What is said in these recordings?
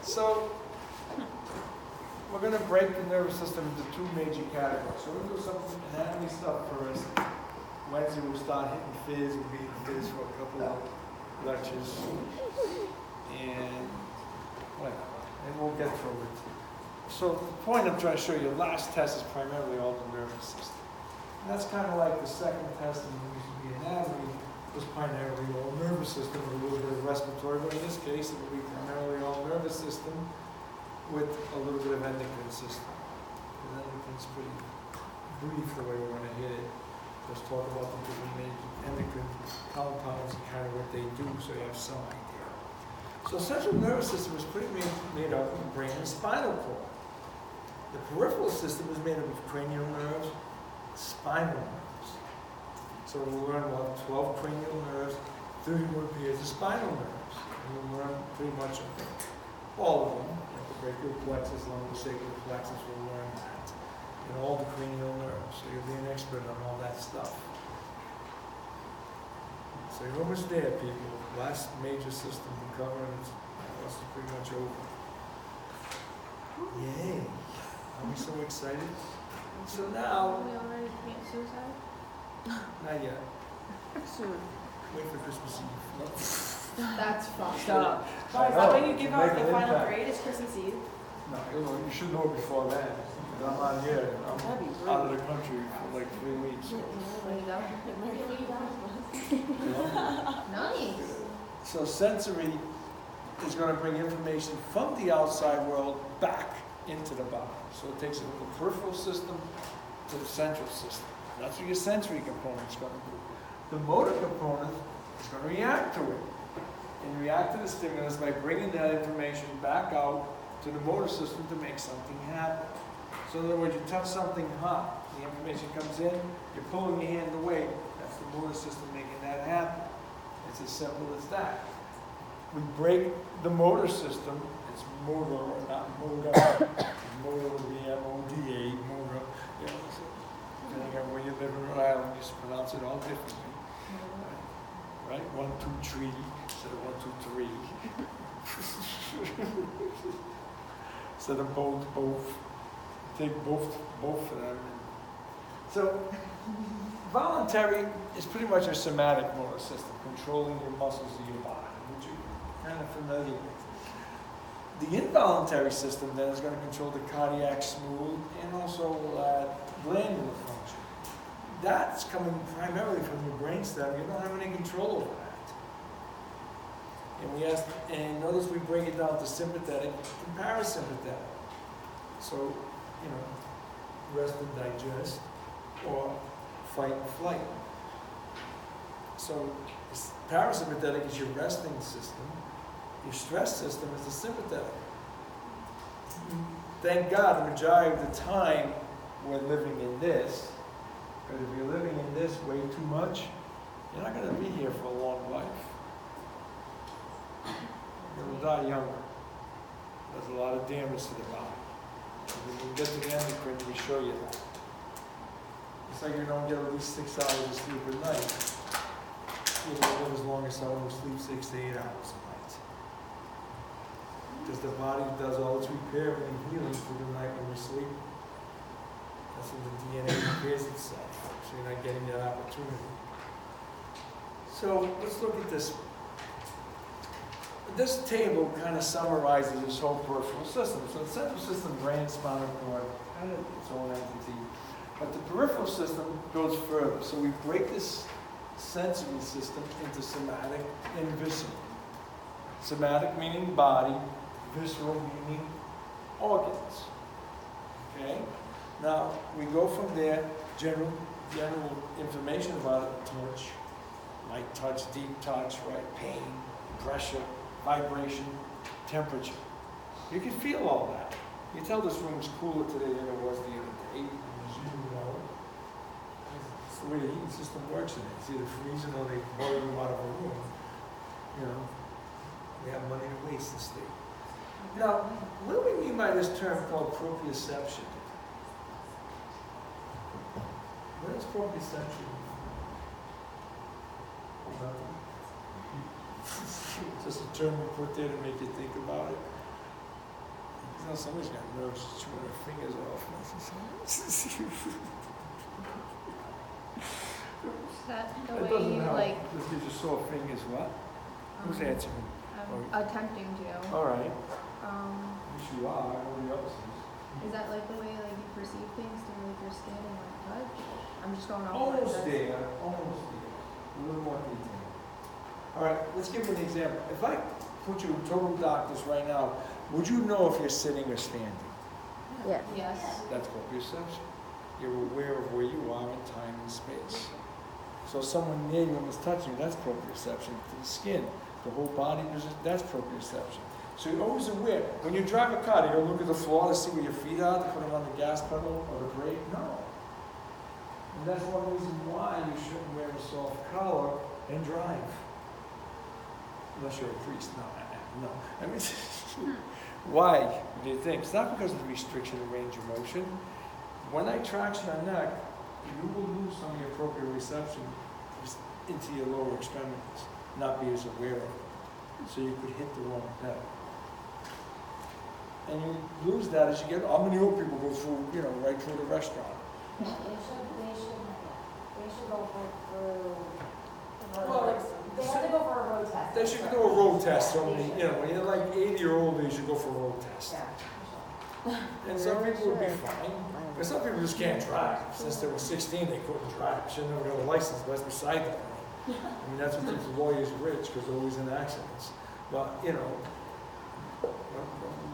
So, we're going to break the nervous system into two major categories. So we'll do some anatomy stuff first. Wednesday we'll start hitting fizz, we'll be hitting fizz for a couple of lectures. And whatever, and we'll get through it. So the point I'm trying to show you, last test is primarily all the nervous system. And that's kind of like the second test in the anatomy was primarily all nervous system with a little bit of respiratory, but in this case it will be primarily all nervous system with a little bit of endocrine system. And endocrine's pretty brief the way we're going to hit it. Just talk about the different endocrine compounds and kind of what they do so you have some idea. So central nervous system is pretty made up of the brain and spinal cord. The peripheral system is made up of cranial nerves, spinal nerves. So we'll learn about 12 cranial nerves, 31 pairs of spinal nerves. And we'll learn pretty much all of them. Like the brachial plexus, lumbosacral plexus, we'll learn that. And all the cranial nerves. So you'll be an expert on all that stuff. So you're almost there, people. Last major system to cover, and it's pretty much over. Yay! Are we so excited? So now... Are we already commit suicide? Not yet. Soon. Wait for Christmas Eve. That's fucked up. Oh, is that when you give out the final grade? It's Christmas Eve? No, you should know before that. I'm not here. I'm out of the country for like 3 weeks. Nice. So sensory is going to bring information from the outside world back into the body. So it takes it from the peripheral system to the central system. That's what your sensory component is going to do. The motor component is going to react to it. And react to the stimulus by bringing that information back out to the motor system to make something happen. So in other words, you touch something hot, the information comes in, you're pulling your hand away. That's the motor system making that happen. It's as simple as that. We break the motor system. It's motor, not motor. Motor would be M-O-D-A, motor. You know, so depending on where you live in Rhode Island, you just pronounce it all differently. Right? 1, 2, tree instead of 1, 2, 3. Instead of both. Take both of them. So, voluntary is pretty much a somatic motor system, controlling your muscles of your body, which you're kind of familiar with. The involuntary system then is going to control the cardiac smooth and also glandular function. That's coming primarily from your brainstem. You don't have any control over that. And notice we break it down to sympathetic and parasympathetic. So, rest and digest, or fight and flight. So, parasympathetic is your resting system. Your stress system is the sympathetic. Thank God, the majority of the time we're living in this. Because if you're living in this way too much, you're not going to be here for a long life. You're going to die younger. There's a lot of damage to the body. When you get to the endocrine, we show you that. It's like you don't get at least 6 hours of sleep a night. You don't live as long as someone who sleeps 6 to 8 hours a night. Because the body does all its repair and healing through the night when you sleep. That's when the DNA repairs itself. So you're not getting that opportunity. So let's look at this. This table kind of summarizes this whole peripheral system. So the central system, brain, spinal cord, kind of its own entity. But the peripheral system goes further. So we break this sensory system into somatic and visceral. Somatic meaning body, visceral meaning organs. Okay? Now, we go from there, general information about it, touch, light touch, deep touch, right? Pain, pressure, vibration, temperature. You can feel all that. You can tell this room's cooler today than it was the other day. It's the way the heating system works in it. It's either freezing or they boil you out of a room. We have money to waste this day. Now, what do we mean by this term called proprioception? What is proprioception? Just a term we put there to make you think about it. You know, somebody's got nerves chewing their fingers off. Is that the It way doesn't you help. like? This gives you sore fingers, what? Who's answering? I'm attempting to. All right. Um, Yes, you are, nobody else is. is that like the way like you perceive things through like your skin and like touch? I'm just going off. Almost there, almost there. A little more detail. All right, let's give you an example. If I put you in total darkness right now, would you know if you're sitting or standing? Yeah. Yes. That's called perception. You're aware of where you are in time and space. So someone near you is touching you, that's proprioception. To the skin, the whole body, that's proprioception. So you're always aware. When you drive a car, you don't look at the floor to see where your feet are, to put them on the gas pedal or the brake? No. And that's one reason why you shouldn't wear a soft collar and drive. Unless you're a priest. No. I mean, why do you think? It's not because of the restriction of range of motion. When I traction on neck, you will lose some of your proprioception into your lower extremities, not be as aware of it. So you could hit the wrong pedal. And you lose that as you get, how many old people go through, right through the restaurant? They should go through. Well, They have to go for a road test. They should do a road test, so when you're like 80 or older, you should go for a road test. Yeah. And some people would be fine, but some people just can't drive. Since they were 16, they couldn't drive. Should never got a license, but that's beside the point. I mean, that's what keeps lawyers rich, because they're always in accidents. But,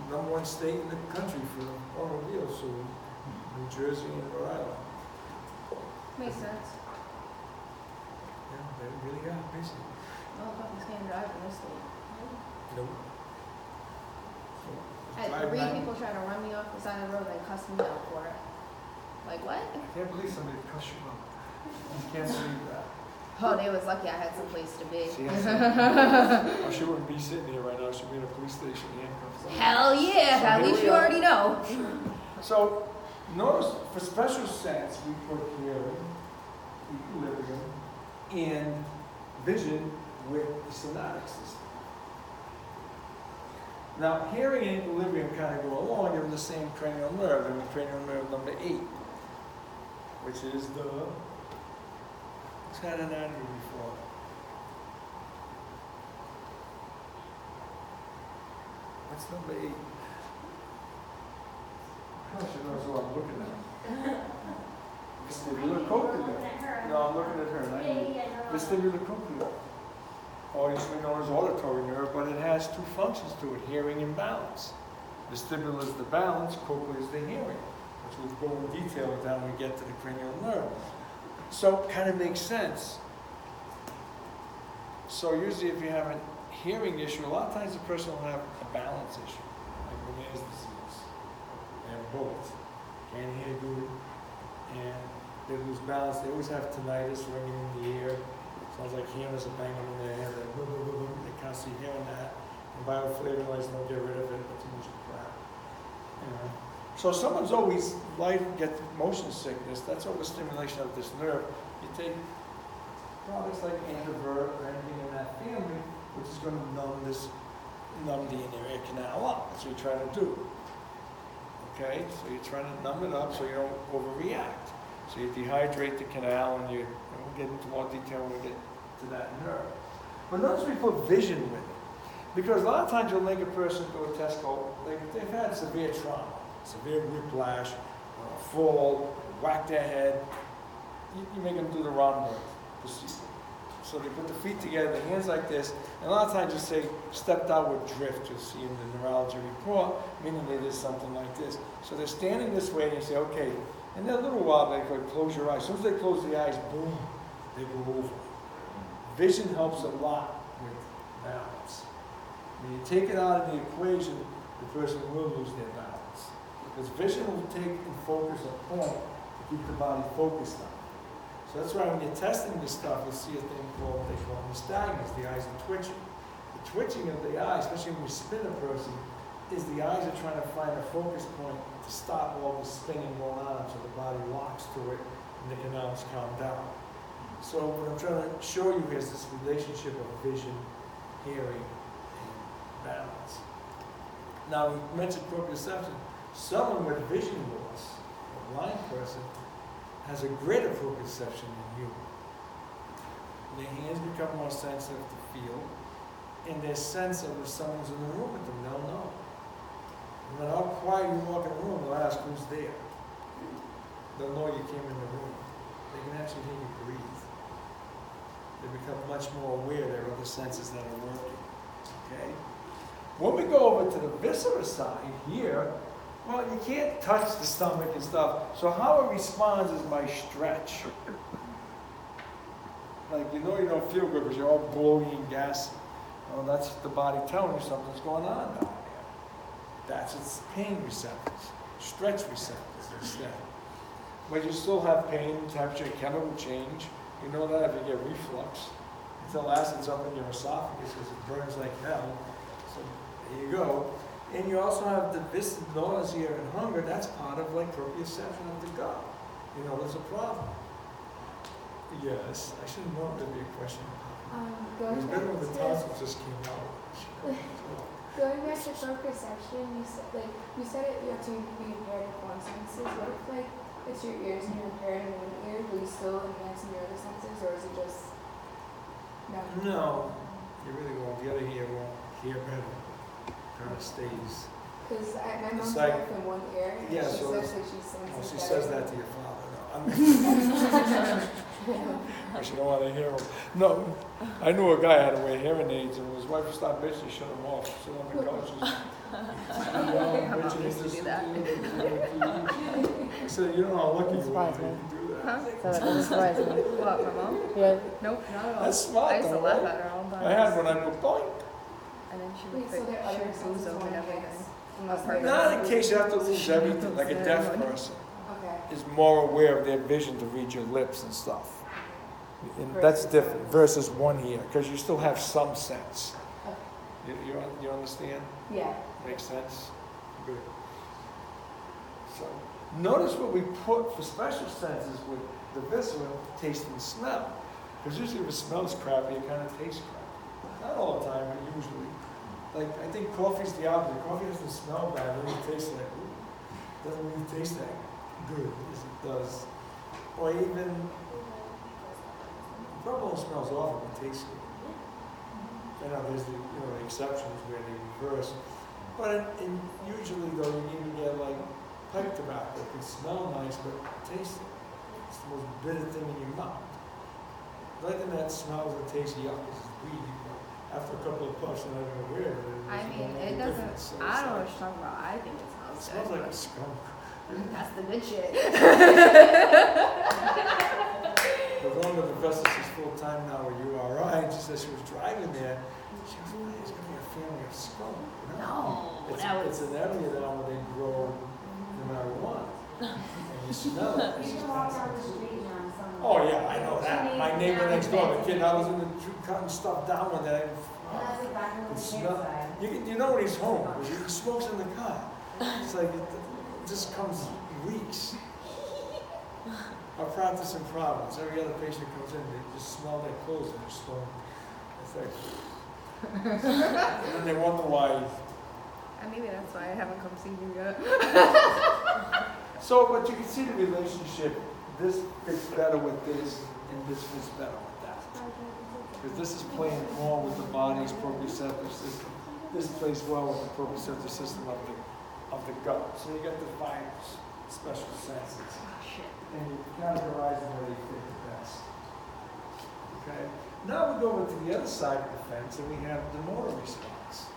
number one state in the country for automobiles, so New Jersey and Rhode Island. Makes sense. Yeah, they really got it, basically. Well, fucking can't drive in this state. Nope. So, I had drive 3 nine- people trying to run me off the side of the road and cuss me out for it. Like, what? I can't believe somebody cuss you out. I can't believe that. Oh, they was lucky I had some place to be. She has some- oh, she wouldn't be sitting here right now. She'd be in a police station handcuffed. Hell yeah, So at here least we you are. already know. So, notice for special sense, we put hearing, equilibrium, and vision with the somatic system. Now, hearing and equilibrium kind of go along. They're in the same cranial nerve, and the cranial nerve number 8, which is the. It's had an anatomy before. What's number 8? Gosh, she knows what I'm looking at. Vestibular cochlear. No, I'm looking at her. Not you. Vestibular cochlear. Or usually known as auditory nerve, but it has 2 functions to it: hearing and balance. Vestibular is the balance, cochlear is the hearing, which we'll go in detail with that when we get to the cranial nerve. So it kind of makes sense. So usually if you have a hearing issue, a lot of times the person will have a balance issue, like Meniere's disease. They have both. Can't hear good, and they lose balance. They always have tinnitus ringing in the ear. Sounds like hammers are banging in their head. They constantly hearing that. And bioflavonoids don't get rid of it, but too much crap. So someone's always get motion sickness. That's overstimulation of this nerve. You take products like Antivert or anything in that family, which is going to numb the inner ear canal up. That's what you're trying to do. Okay, so you're trying to numb it up so you don't overreact. So you dehydrate the canal, and we'll get into more detail when we get to that nerve. But notice we put vision with it. Because a lot of times you'll make a person do a test called, they've had severe trauma, severe whiplash, fall, whack their head. You make them do the Romberg procedure. So they put the feet together, the hands like this, and a lot of times you say stepped out with drift, you'll see in the neurology report, meaning they did something like this. So they're standing this way, and you say, okay, and then a little while they go, close your eyes. As soon as they close the eyes, boom, they go over. Vision helps a lot with balance. When you take it out of the equation, the person will lose their balance. Because vision will take and focus a point to keep the body focused on. So that's why when you're testing this stuff, you'll see a thing called, they call nystagmus, the eyes are twitching. The twitching of the eye, especially when you spin a person, is the eyes are trying to find a focus point to stop all the spinning going on, so the body locks to it and the canals calm down. So what I'm trying to show you is this relationship of vision, hearing, and balance. Now, we mentioned proprioception. Someone with vision loss, a blind person, has a greater proprioception than you. Their hands become more sensitive to feel, and their sense of if someone's in the room with them, they'll know. No matter how quiet you walk in the room, they'll ask who's there. They'll know you came in the room. They can actually hear you breathe. They become much more aware there are other senses that are working. Okay? When we go over to the viscera side here, well, you can't touch the stomach and stuff. So how it responds is by stretch. Like, you know you don't feel good because you're all bloaty and gassy. Well, that's the body telling you something's going on down there. That's its pain receptors, stretch receptors instead. But you still have pain, temperature, chemical change. You know that if you get reflux. Until acid's up in your esophagus because it burns like hell. So there you go. And you also have the nausea and hunger. That's part of like proprioception of the gut. You know, there's a problem. Yes, I should know there'd be a question. It was better when the tonsils just came out. Going back to proprioception, you said it, you have to be impaired with one senses. What if like it's your ears and you're impaired in one ear, will you still enhance your other senses, or is it just no? No, you really won't. The other ear won't hear better. Kind of stays. Because my mom's like, deaf in one ear, and yeah, she so says that she senses well, she better. says that to your father. No, I she don't want to hear him. No, I knew a guy had to wear hearing aids, and when his wife would stop bitching, she shut him off. Sit on the couch. I said, you don't know how lucky you are. You can do that. Huh? So that doesn't surprise me. What, my mom? Yeah. Nope, not at all. That's smart, I used to though, laugh right? at her all the time. I had one. I go boink. And then she Wait, would so there are she other would senses lose over on everything. hands? Unless her Not in case you have to lose everything, like a deaf person Okay. is more aware of their vision to read your lips and stuff. And that's different versus one ear, because you still have some sense. Okay. You understand? Yeah. Makes sense? Good. So, notice what we put for special senses with the viscera, taste and smell. Because usually if it smells crappy, it kind of tastes crappy. Not all the time, but usually. Like, I think coffee's the opposite. Coffee doesn't smell bad, it only tastes like, ooh, doesn't really taste that good as it does. Or even, purple smells awful, but tastes good. I know there's the, the exceptions where they reverse. But usually though, you even get like pipe tobacco. It can smell nice, but taste it. It's the most bitter thing in your mouth. The only thing that smells and tastes yuck is weed. After a couple of puffs, you're not even aware of it. I mean, it doesn't, So I don't know what you're talking about. I think it smells It smells good. like a skunk. That's the good shit. The one of the professors is full time now with URI, and she said she was driving there. She goes, "Oh, there's going to be a family of skunk." No, It's an area down where they grow no marijuana. And you smell it. You can walk down the street now and someone. Oh, yeah, I know that. My neighbor next door, the kid, I was in the tree cutting stuff down one day. And that's exactly what It the kids smell- say. You know when he's home, because he smokes in the car. It's like, it just comes weeks. I practice in Providence. Every other patient comes in, they just smell their clothes and they're smoking. It's like, and then they wonder why. And maybe that's why I haven't come see you yet. So, but you can see the relationship. This fits better with this, and this fits better with that. Because this is playing more with the body's proprioceptive system. This plays well with the proprioceptive system of the gut. So you get the five special senses. And you categorize them where they fit the best. Okay? Now we go over to the other side of the fence and we have the motor response.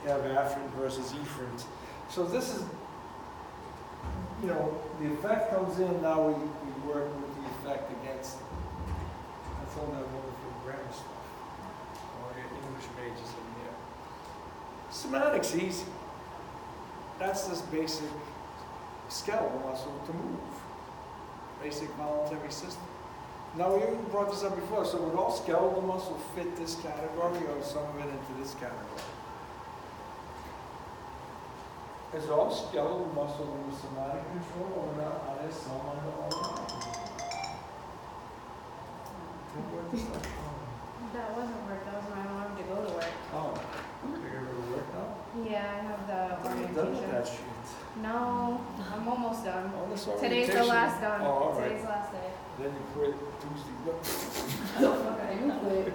You have afferent versus efferent. So this is, the effect comes in, now we work with the effect against it. That's all that wonderful grammar stuff. All your English majors in here. Somatic's easy. That's this basic skeletal muscle to move. Basic voluntary system. Now, we even brought this up before, so would all skeletal muscle fit this category or some of it into this category? Is all skeletal muscle under somatic control or not? Are there some under all right? That wasn't work, that was my alarm to go to work. Oh, you're going to work now? Yeah, I have the ain't done with that shit. No, I'm almost done. Oh, this Today's the orientation- last done. Oh, all right. Today's the last day. Then you quit Tuesday. Okay, you quit.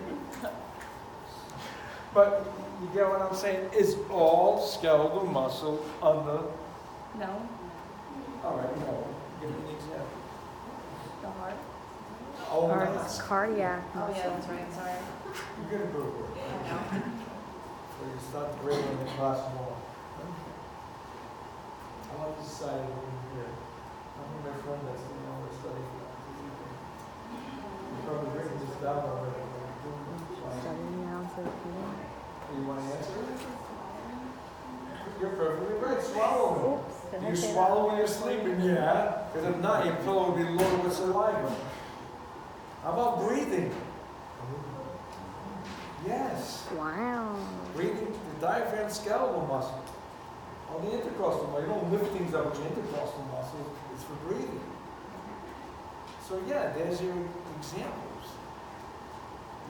But you get what I'm saying? Is all skeletal muscle under, No, all right, no, give me an example. the heart. Oh, Or that's, cardiac Oh muscle. yeah, that's right. Sorry. you're gonna go for it. I know. So you start grading the class more. I want this side of it here. I'm with my friend that's doing all this study for that. You're probably written this down already. Studying the ounce of feeling. You want to answer it? You're perfectly right. Swallow. Oops, did Do I you say swallow when you're sleeping? Yeah. Because if not, your pillow will be loaded with saliva. How about breathing? Yes. that? Wow. Breathing, the diaphragm skeletal muscle. On the intercostal muscle, you don't lift things up with your intercostal muscles, it's for breathing. So yeah, there's your examples.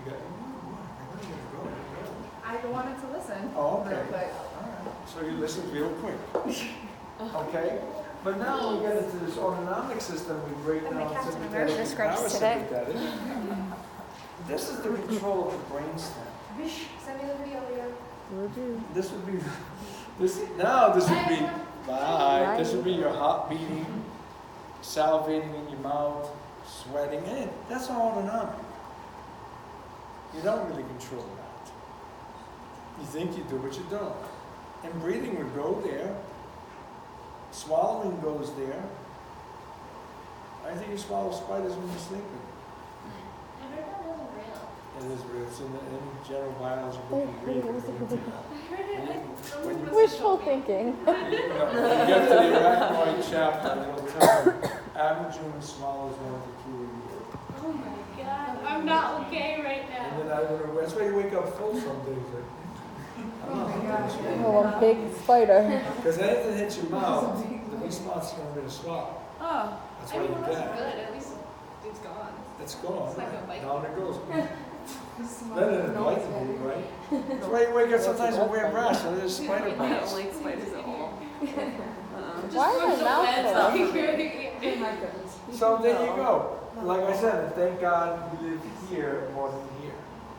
You got, where are you gonna go? I wanted to listen. Oh, okay. Real quick. Alright, so you listen real quick. Okay? But now when we get into this autonomic system, we break And the down Captain sympathetic America and scrubs today. parasympathetic. This is the control of the brainstem. Vish, send me the video, Leo. Will do. This would be, this would be, bye. This would be your heart beating, salivating in your mouth, sweating, and that's all autonomic. You don't really control that. You think you do, but you don't. And breathing would go there. Swallowing goes there. I think you swallow spiders when you're sleeping. I heard that wasn't real. It is real. It's in general biology book you read. When you, Wishful thinking. when you get to the arachnoid chapter, it'll tell you average human swallows 1 to 2 a year. Oh my god, I'm not okay right And now. then that's why you wake up full some days. Oh my gosh. Oh, a big spider. Because anything hits your mouth, the response is going to be to swallow. Oh, That's I why mean, you it wasn't get good. At least it's gone. it's gone. It's like a bite. Down it goes. Then it bites you, right? That's why you wake up sometimes with weird rash, so there's spider I don't bites. like spiders at all. Why is my mouth full? Oh my goodness. So there you go. Like I said, thank God we live here more than here.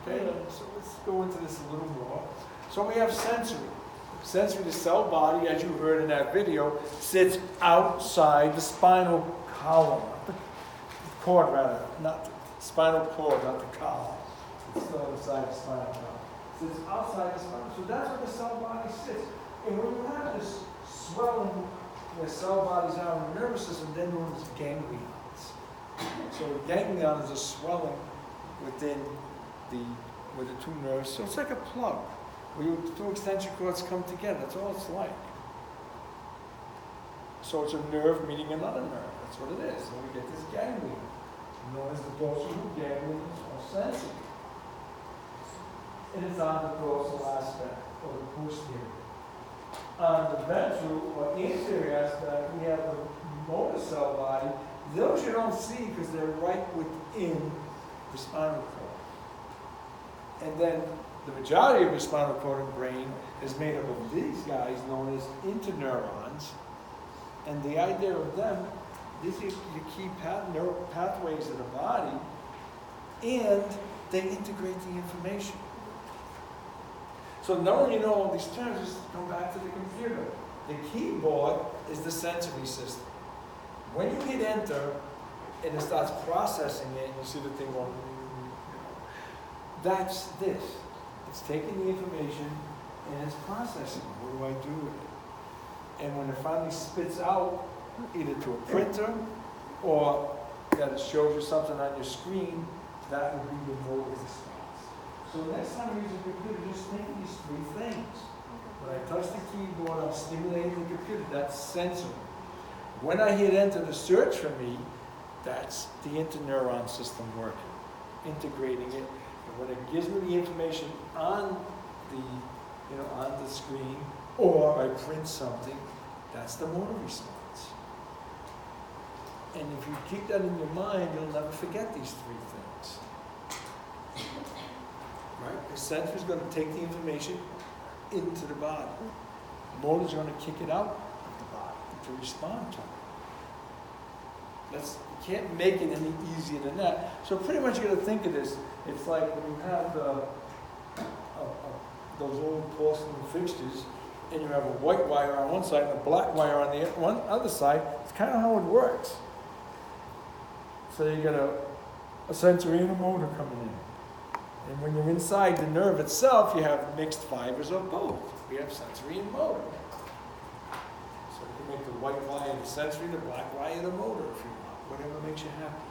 Okay, so let's go into this a little more. So we have sensory. Sensory, the cell body, as you heard in that video, sits outside the spinal column. Cord, rather, not the spinal cord, not the column. It's still inside the spinal column. Sits outside the spinal. So that's where the cell body sits. And when you have this swelling where cell bodies are in the nervous system, then known as ganglions. So the ganglion is a swelling within where the two nerves. So it's like a plug. Where your two extension cords come together. That's all it's like. So it's a nerve meeting another nerve. That's what it is. So we get this ganglion, known as the dorsal root ganglion or sensory. It is on the dorsal aspect or the posterior. On the ventral or anterior aspect, we have the motor cell body. Those you don't see because they're right within the spinal cord. And then the majority of the spinal cord and brain is made up of these guys known as interneurons. And the idea of them, these are the key neural pathways of the body, and they integrate the information. So now when you know all these terms, just come back to the computer. The keyboard is the sensory system. When you hit enter, and it starts processing it, and you see the thing going, that's this. It's taking the information and it's processing it. What do I do with it? And when it finally spits out, either to a printer or that it shows you something on your screen, that would be the motor response. So next time you use a computer, just think these three things. When I touch the keyboard, I'm stimulating the computer. That's sensory. When I hit enter to search for me, that's the interneuron system working, integrating it. And when it gives me the information on the screen, or I print something, that's the motor response. And if you keep that in your mind, you'll never forget these three things. Right? The sensory is going to take the information into the body. motor's going to kick it out of the body to respond to it. You can't make it any easier than that. So pretty much you got to think of this. It's like when you have those old porcelain fixtures, and you have a white wire on one side and a black wire on the other side. It's kind of how it works. So you got a sensory and a motor coming in. And when you're inside the nerve itself, you have mixed fibers of both. We have sensory and motor. So you can make the white wire the sensory, the black wire the motor if you want, whatever makes you happy.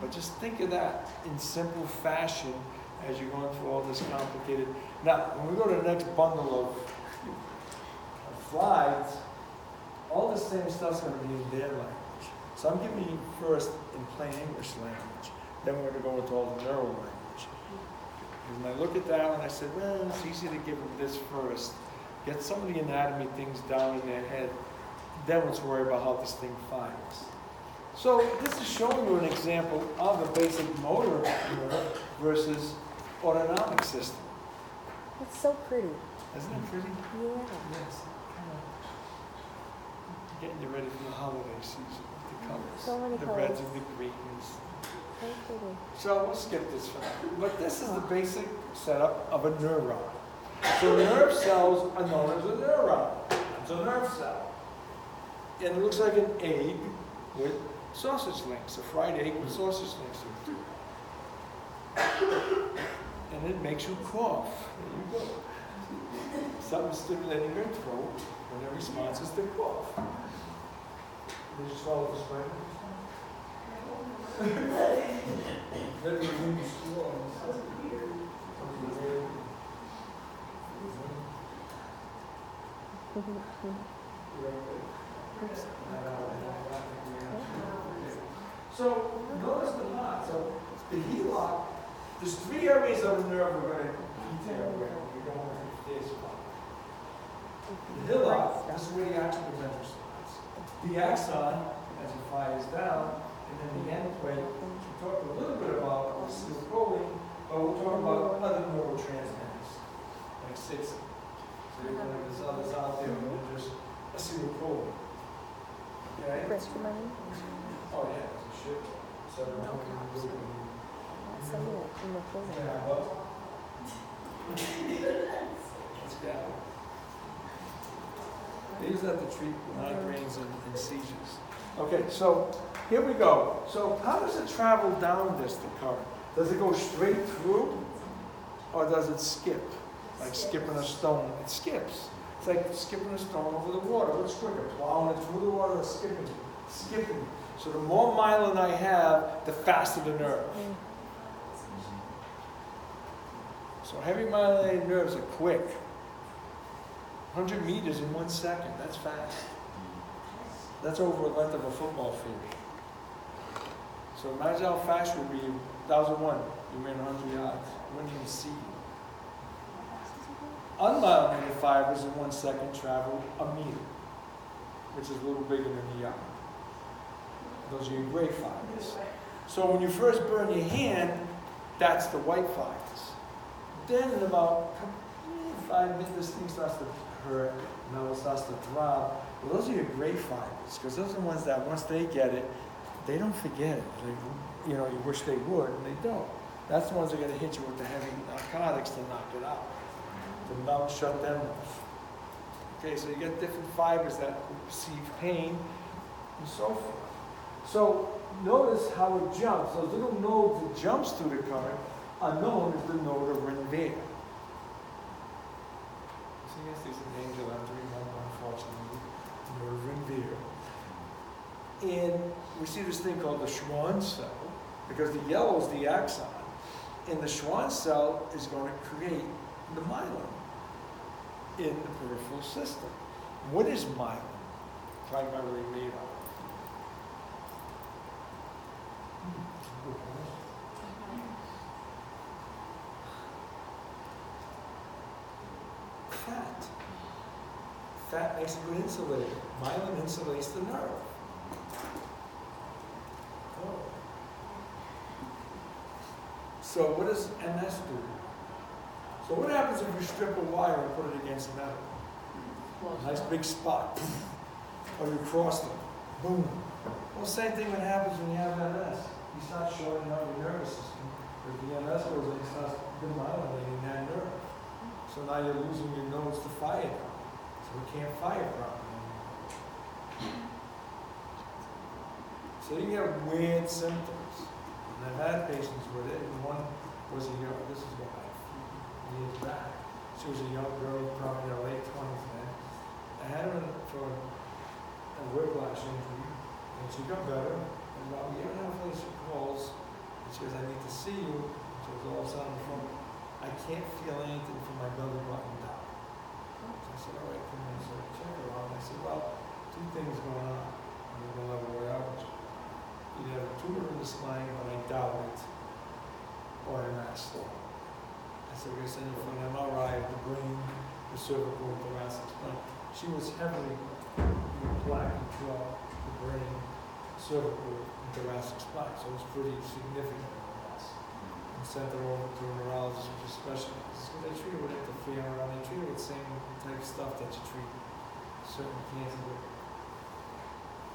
But just think of that in simple fashion as you're going through all this complicated. Now, when we go to the next bundle of slides, all the same stuff's going to be in their language. So I'm giving you first in plain English language. Then we're going to go into all the neural language. And when I look at that and I said, well, it's easy to give them this first. Get some of the anatomy things down in their head. Then let's worry about how this thing fires. So this is showing you an example of a basic motor nerve versus autonomic system. It's so pretty. Isn't it pretty? Yeah. Yes. Getting you ready for the holiday season with the colors. So many the colors. reds and the greens. So pretty. So we'll skip this for now. But this is the basic setup of a neuron. So nerve cells are known as a neuron. It's a nerve cell. And it looks like an egg with sausage links, a fried egg with sausage links in it. And it makes you cough. There you go. Something stimulating your throat when the response is to cough. Did you swallow this right? Let me read the straw. So notice the knot. So the HELOC, there's three areas of the nerve we're going to detail here. We're going to this one. The hillock, this is where the axon presenter starts. The axon, as it fires down, and then the end plate. We talked a little bit about acetylcholine, but we'll talk about other neurotransmitters, like 6. So there's others out there than just acetylcholine. Okay? Oh yeah, it's a shit. So Some of it in the prison. yeah, well. Let's go. These are to treat migraines and seizures. Okay, so here we go. So how does it travel down the current? Does it go straight through, or does it skip? Like skipping a stone, it skips. It's like skipping a stone over the water. What's quicker, plowing it through the water or skipping? Skipping. So the more myelin I have, the faster the nerve. So heavy myelinated nerves are quick. 100 meters in 1 second, that's fast. That's over the length of a football field. So imagine how fast you would be. 1001, you ran 100 yards. You wouldn't even see you. Unmyelinated fibers in 1 second travel a meter, which is a little bigger than the yard. Those are your gray fibers. So when you first burn your hand, that's the white fibers. Then in about 5 minutes, this thing starts to hurt, now it starts to throb. Well, those are your gray fibers, because those are the ones that once they get it, they don't forget it. You wish they would, and they don't. That's the ones that are going to hit you with the heavy narcotics to knock it out, to melt, shut them off. Okay, so you get different fibers that perceive pain and so forth. So notice how it jumps. Those little nodes that jumps through the current are known as the node of Renvier. So yes, these are names you'll have to remember, unfortunately. Node of Renvier. And we see this thing called the Schwann cell, because the yellow is the axon, and the Schwann cell is going to create the myelin in the peripheral system. What is myelin primarily made of? Fat. Fat makes a good insulator. Myelin insulates the nerve. Oh. So what does MS do? So what happens if you strip a wire and put it against metal? nice big spot, or you cross them, boom. Well, same thing that happens when you have MS. You start shorting out your nervous system. If the MS goes in, it starts demyelinating that nerve. So now you're losing your nose to fire properly. So we can't fire properly anymore. So you get weird symptoms. And I've had patients with it, and one was a young, this is going back years back. She was a young girl, probably in her late 20s then. I had her for a whiplash injury, and she got better. And about a year and a half later, she calls, and she goes, I need to see you. She was all of a sudden from, I can't feel anything from my belly button down. So I said, all right, come in. So I checked her out, and I said, well, two things going on. I'm going to level way out with you. You have a tumor in the spine, but I doubt it, or a mass. I said, we're going to send you for an MRI of the brain, the cervical, and thoracic spine. She was heavily plaqued throughout the brain, cervical, and thoracic spine, so it was pretty significant mass. And sent her over to a neurologist, which is specialized. So they treat her with interferon, they treat her with the same type of stuff that you treat certain cancers with.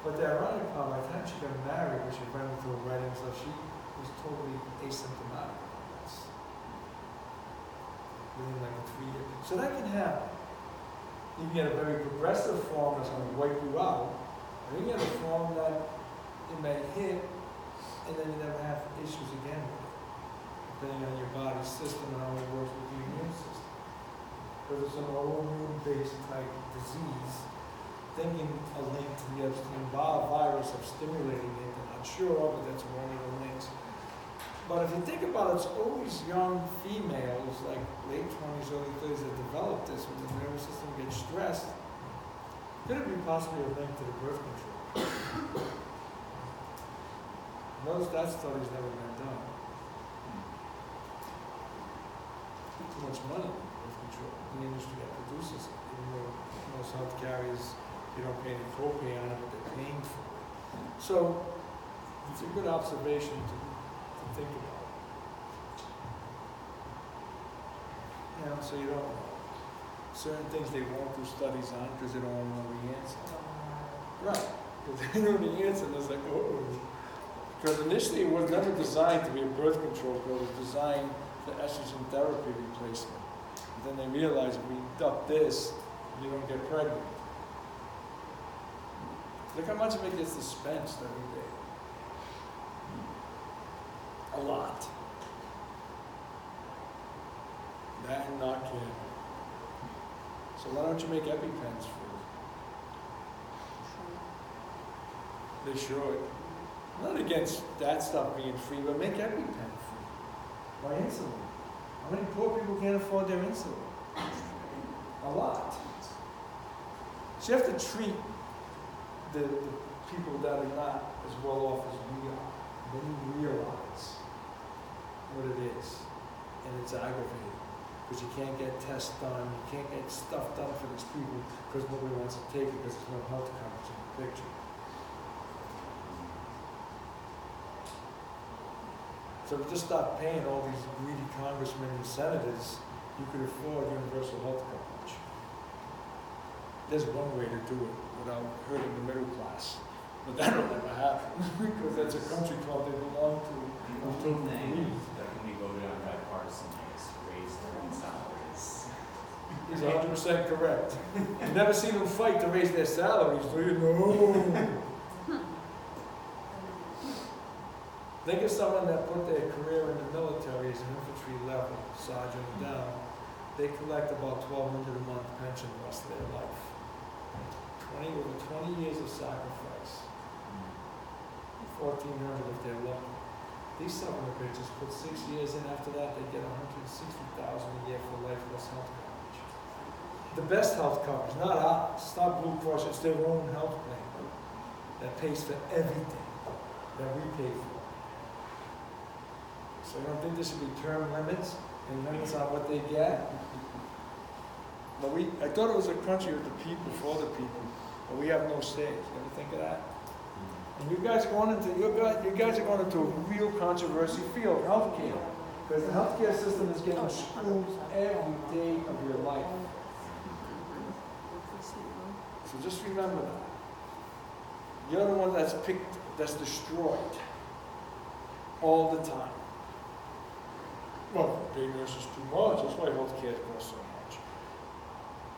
But the ironic part, by the time she got married, which she went through a wedding, so she was totally asymptomatic. Within like a 3 year. So that can happen. You can get a very progressive form that's going to wipe you out, or you can get a form that it may hit, and then you never have issues again with it, depending on your body's system and how it works with the immune system. Because it's an autoimmune-based type disease, thinking a link to the Epstein-Barr virus of stimulating it, they're not sure, but that's one of the links. But if you think about it, it's always young females, like late 20s, early 30s, that develop this when the nervous system gets stressed. Could it be possibly a link to the birth control? Notice that study's never been done. Too much money in birth control. The industry that produces it, even though most health carriers, you don't pay any copay on it, but they're paying for it. So it's a good observation to think about. You know, so you don't know. Certain things they won't do studies on because they don't want to know the answer. Right. Because they know the answer and it's like, oh. Because initially it was never designed to be a birth control pill, it was designed for estrogen therapy replacement. And then they realized if we duck this, you don't get pregnant. Look how much of it gets dispensed every day. A lot. That and Narcan. So why don't you make EpiPens free? They should. Not against that stuff being free, but make EpiPen free. Why insulin? How many poor people can't afford their insulin? A lot. So you have to treat the people that are not as well off as we are. Then you realize what it is, and it's aggravating because you can't get tests done, you can't get stuff done for these people because nobody wants to take it because there's no health coverage in the picture. So if you just stop paying all these greedy congressmen and senators, you could afford universal health coverage. There's one way to do it without hurting the middle class, but that'll never happen because that's a country club they belong to. The only thing that can be voted on bipartisan is to raise their own salaries. He's 100% correct. You've never seen them fight to raise their salaries, do you? No. Think of someone that put their career in the military as an infantry level, sergeant down. They collect about $1,200 a month pension the rest of their life. Over 20 years of sacrifice. 1,400 if they're lucky. These some of the bitches put 6 years in after that, they get $160,000 a year for lifeless health coverage. The best health coverage, not ours, it's not Blue Cross, it's their own health plan that pays for everything that we pay for. So I don't think there should be term limits and limits on what they get. But I thought it was a country of the people, for the people, but we have no say. You ever think of that? And you guys are going into a real controversy field, healthcare, because the healthcare system is getting screwed every day of your life. So just remember that. You're the one that's picked, that's destroyed all the time. Well, paying nurses too much, that's why healthcare costs so much.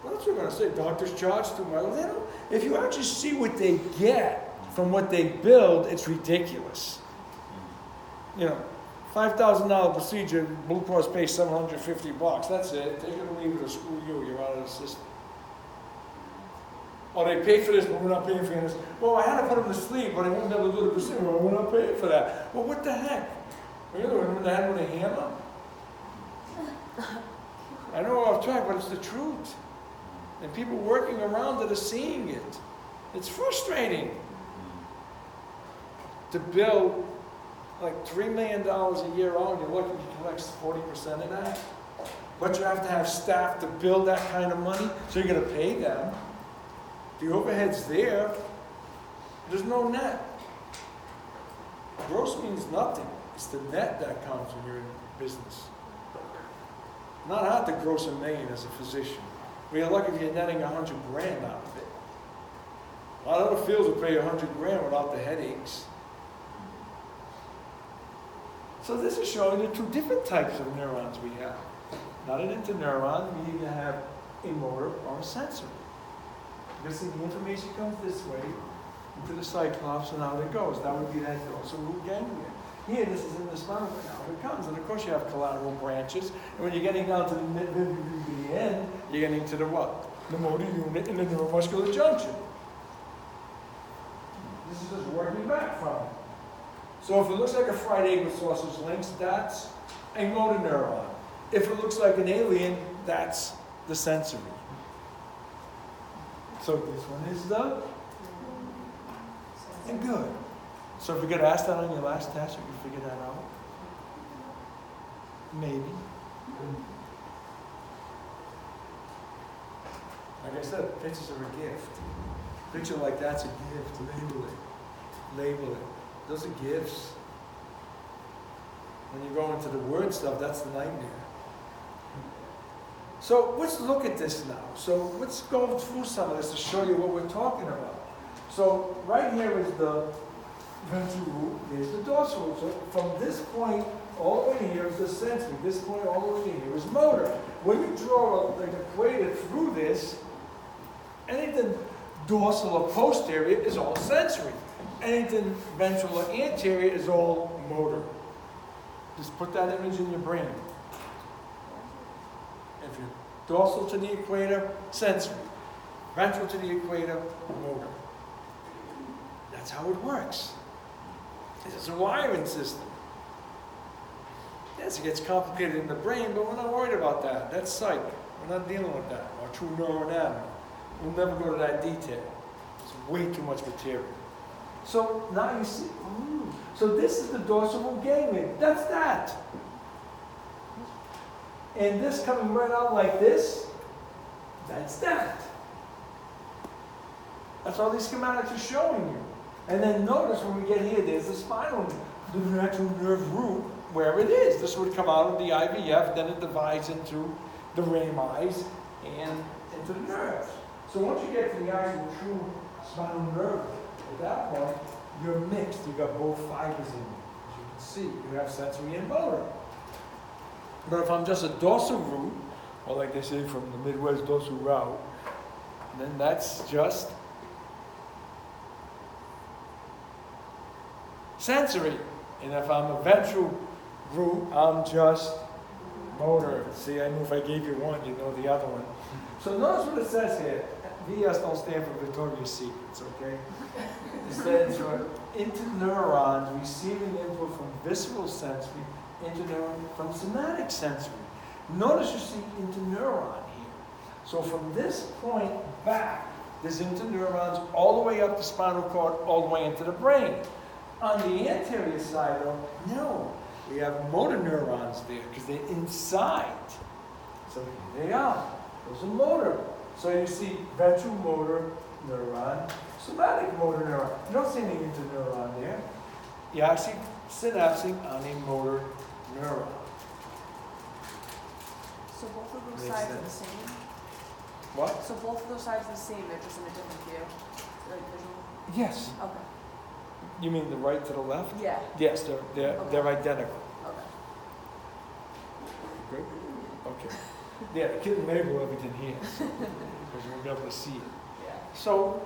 Well, that's what we're gonna say, doctors charge too much. Well, they don't, if you actually see what they get from what they build, it's ridiculous. You know, $5,000 procedure, Blue Cross pays $750, that's it, take it or leave it or screw you, you're out of the system. Oh, they pay for this, but we're not paying for this. Well, I had to put them to sleep, but I won't be able to do the procedure, well, we're not paying for that. Well, what the heck? Really, when they had with a hammer? I know we're off track, but it's the truth. And people working around it are seeing it. It's frustrating to bill like $3 million a year out, and you're lucky if you collect 40% of that. But you have to have staff to build that kind of money, so you're going to pay them. The overhead's there. There's no net. Gross means nothing. It's the net that counts when you're in business. Not hard to gross $1 million as a physician. We're lucky if you're netting $100,000 out of it. A lot of other fields will pay you $100,000 without the headaches. So this is showing the two different types of neurons we have. Not an interneuron, we either have a motor or a sensory. Because the information comes this way into the cyclops and out it goes. That would be that dorsal root ganglion. Here, this is in the spinal canal. It comes, and of course you have collateral branches. And when you're getting down to the end, you're getting to the what? The motor unit and the neuromuscular junction. This is just working back from it. So if it looks like a fried egg with sausage links, that's a motor neuron. If it looks like an alien, that's the sensory. So this one is the and good. So if you get asked that on your last test, you can figure that out. Maybe. Like I said, pictures are a gift. A picture like that's a gift. Label it. Label it. Those are gifts. When you go into the word stuff, that's the nightmare. So let's look at this now. So let's go through some of this to show you what we're talking about. So right here is the ventral root, here's the dorsal root. So from this point all the way here is the sensory. This point all the way here is motor. When you draw an equator through this, anything dorsal or posterior is all sensory. Anything ventral or anterior is all motor. Just put that image in your brain. If you're dorsal to the equator, sensory. Ventral to the equator, motor. That's how it works. It's a wiring system. Yes, it gets complicated in the brain, but we're not worried about that. That's psych. We're not dealing with that. Or true neuroanatomy. We'll never go to that detail. It's way too much material. So now you see, so this is the dorsal root ganglion. That's that. And this coming right out like this, that's that. That's all these schematics are showing you. And then notice when we get here, there's the spinal, the natural nerve root, where it is. This would come out of the IVF, then it divides into the rami and into the nerves. So once you get to the actual true spinal nerve, at that point, you're mixed. You've got both fibers in you. As you can see, you have sensory and motor. But if I'm just a dorsal root, or like they say from the Midwest dorsal route, then that's just sensory. And if I'm a ventral root, I'm just motor. See, I knew if I gave you one, you'd know the other one. So notice what it says here. VS don't stand for Victoria's Secrets, okay? It stands for interneurons receiving input from visceral sensory, interneuron from somatic sensory. Notice you see interneuron here. So from this point back, there's interneurons all the way up the spinal cord, all the way into the brain. On the anterior side, though, no. We have motor neurons there because they're inside. So here they are. Those are motor. So you see ventral motor neuron, somatic motor neuron. You don't see any interneuron there. You actually synapsing on a motor neuron. So both of those Makes sides are the sense. same? What? So both of those sides are the same, they're just in a different view? Like visual? Yes. Okay. You mean the right to the left? Yeah, Yes, they're Okay. identical. okay. Good? Okay. Yeah, the kid label everything here, because you'll be able to see it. Yeah. So,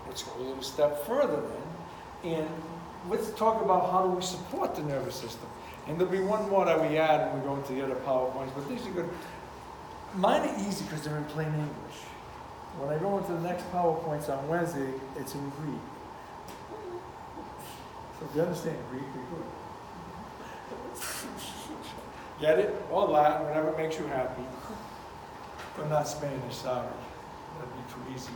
let's go a little step further then, and let's talk about how do we support the nervous system. And there'll be one more that we add when we go into the other PowerPoints, but these are good. Mine are easy because they're in plain English. When I go into the next PowerPoints on Wednesday, it's in Greek. So if you understand Greek, you're good. Get it? Or Latin, whatever makes you happy. But not Spanish, sorry. That'd be too easy.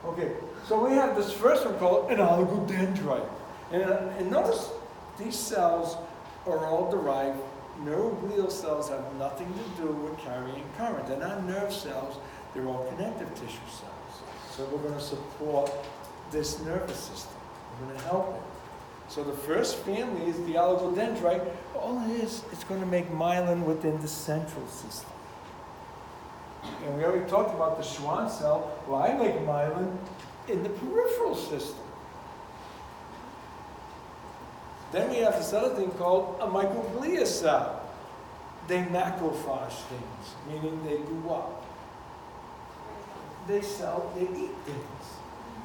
Okay, so we have this first one called an oligodendrite. And notice these cells are all derived. Neuroglial cells have nothing to do with carrying current. They're not nerve cells, they're all connective tissue cells. So we're going to support this nervous system. We're going to help it. So the first family is the oligodendrite. All it is, it's going to make myelin within the central system. And we already talked about the Schwann cell. Well, I make myelin in the peripheral system. Then we have this other thing called a microglia cell. They macrophage things, meaning they do what? They eat things.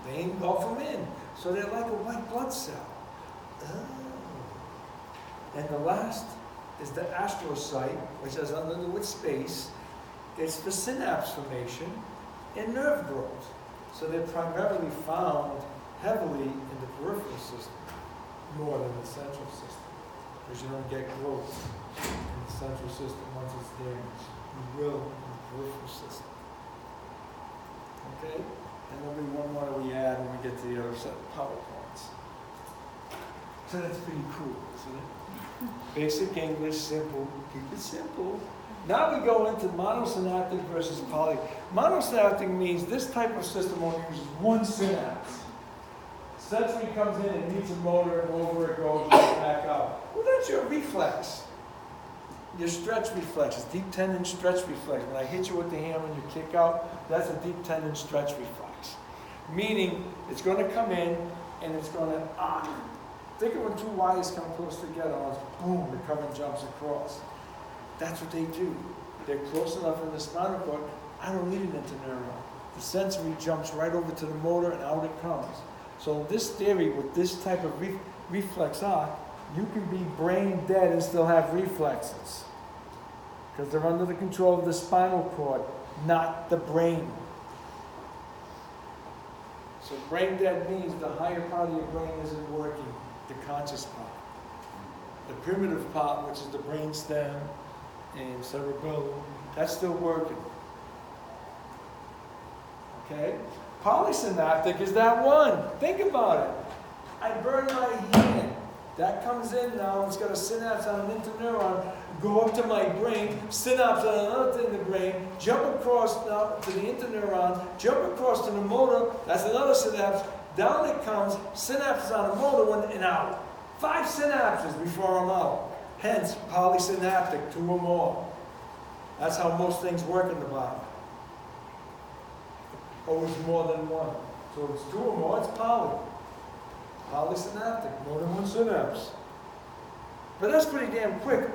They engulf them in. So they're like a white blood cell. Oh. And the last is the astrocyte, which has nothing to do with space. It's the synapse formation and nerve growth. So they're primarily found heavily in the peripheral system, more than the central system, because you don't get growth in the central system once it's damaged. You will in the peripheral system. Okay? And there'll be one more that we add when we get to the other set of PowerPoints. So that's pretty cool, isn't it? Basic English, simple, keep it simple. Now we go into monosynaptic versus poly. Monosynaptic means this type of system only uses one synapse. Sensory comes in and meets a motor and over it goes back out. Well, that's your reflex. Your stretch reflex is deep tendon stretch reflex. When I hit you with the hammer and you kick out, that's a deep tendon stretch reflex. Meaning it's going to come in and it's going to think of when two wires come close together, and boom, the current jumps across. That's what they do. They're close enough in the spinal cord, I don't need an interneuron. The sensory jumps right over to the motor and out it comes. So this theory with this type of reflex arc, you can be brain dead and still have reflexes. Because they're under the control of the spinal cord, not the brain. So brain dead means the higher part of your brain isn't working, the conscious part. The primitive part, which is the brain stem and cerebellum, that's still working. Okay? Polysynaptic is that one. Think about it. I burn my hand. That comes in now, it's got a synapse on an interneuron, go up to my brain, synapse on another thing in the brain, jump across now to the interneuron, jump across to the motor, that's another synapse, down it comes, synapses on the motor and out. 5 synapses before I'm out. Hence, polysynaptic, 2 or more. That's how most things work in the body. Always more than one. So if it's 2 or more, it's poly. Polysynaptic, more than one synapse. But that's pretty damn quick.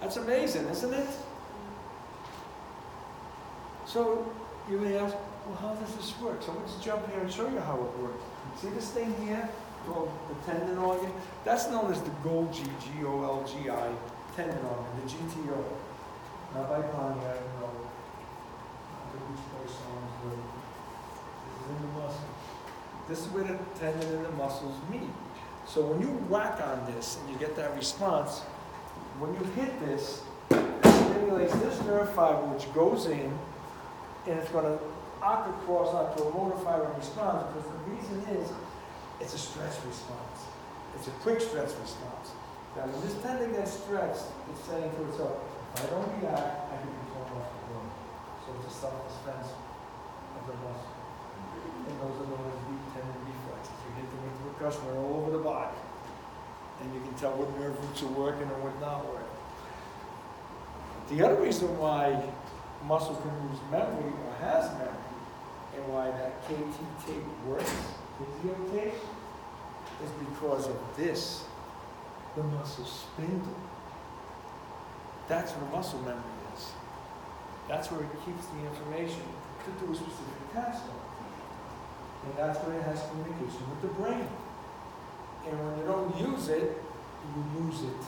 That's amazing, isn't it? So you may ask, well, how does this work? So let's jump here and show you how it works. See this thing here called the tendon organ? That's known as the Golgi, G-O-L-G-I, tendon organ, the GTO. Not by Pontiac, no. Not the Beach Boys songs, but this is in the muscle. This is where the tendon and the muscles meet. So when you whack on this and you get that response, when you hit this, it stimulates this nerve fiber which goes in and it's going to arc across onto a motor fiber response because the reason is it's a stretch response. It's a quick stretch response. Now when this tendon gets stretched, it's saying to itself, if I don't react, I can be torn off the bone. So it's a self-defense of the muscle. And those are known as deep tendon reflexes. You hit them with percussion all over the body. And you can tell what nerve roots are working and what not working. The other reason why muscle can lose memory or has memory, and why that KT tape works, physio tape, is because of this, the muscle spindle. That's where the muscle memory is. That's where it keeps the information to do a specific task on. And that's where it has communication with the brain. And when you don't use it, you lose it.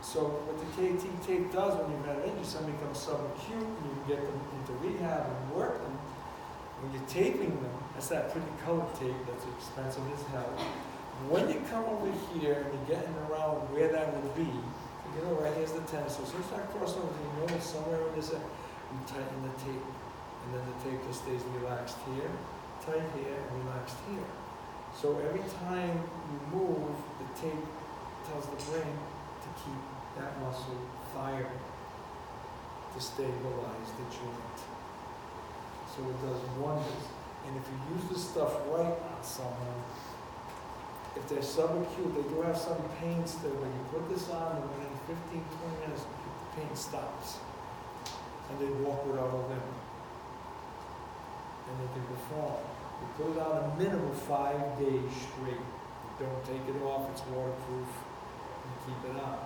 So what the KT tape does when you've got an injury, somebody becomes subacute, and you can get them into rehab and work them. When you're taping them, that's that pretty colored tape that's expensive as hell. When you come over here and you're getting around where that would be, you know, right here's the tennis. So it's not crossing over, you know, somewhere in this, you tighten the tape. And then the tape just stays relaxed here, tight here, and relaxed here. So every time you move, the tape tells the brain to keep that muscle firing, to stabilize the joint. So it does wonders. And if you use this stuff right on someone, if they're subacute, they do have some pain still, but you put this on, and within 15, 20 minutes, the pain stops. And they walk without a limb. And they can perform. You put it on a minimum 5 days straight. Don't take it off, it's waterproof, and keep it on.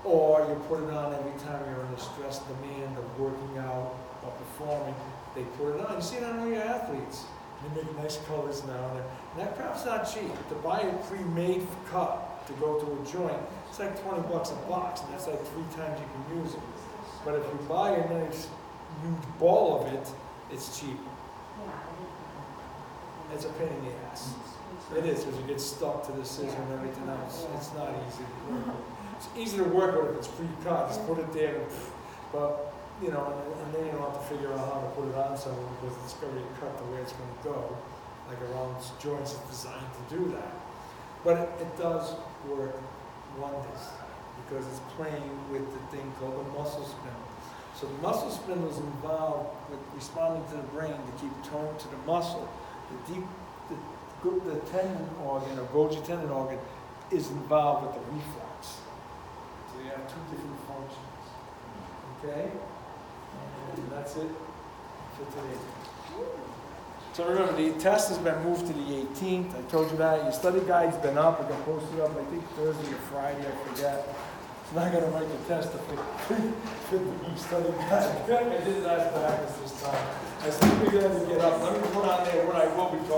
Or you put it on every time you're under stress demand of working out or performing. They put it on. You see it on all your athletes. They make nice colors now. And that crap's not cheap. To buy a pre-made cut to go to a joint, it's like $20 a box, and that's like 3 times you can use it. But if you buy a nice huge ball of it, it's cheap. It's a pain in the ass. It is, because you get stuck to the scissor and everything else. It's not easy to work with. It's easy to work with if it's pre-cut. Just put it there, and, but you know, and then you don't have to figure out how to put it on someone because it's already cut the way it's going to go. Like around joints is designed to do that. But it does work wonders because it's playing with the thing called the muscle spindle. So the muscle spindle is involved with responding to the brain to keep tone to the muscle. The tendon organ, or Golgi tendon organ, is involved with the reflex. So you have 2 different functions. Okay? And that's it for today. So remember, the test has been moved to the 18th. I told you that. Your study guide's been up. It got posted up, I think, Thursday or Friday. I forget. I'm not going to write the test to fit the study guide. I did it last practice this time. I said, we're going to get up. Let me put on there what I will be talking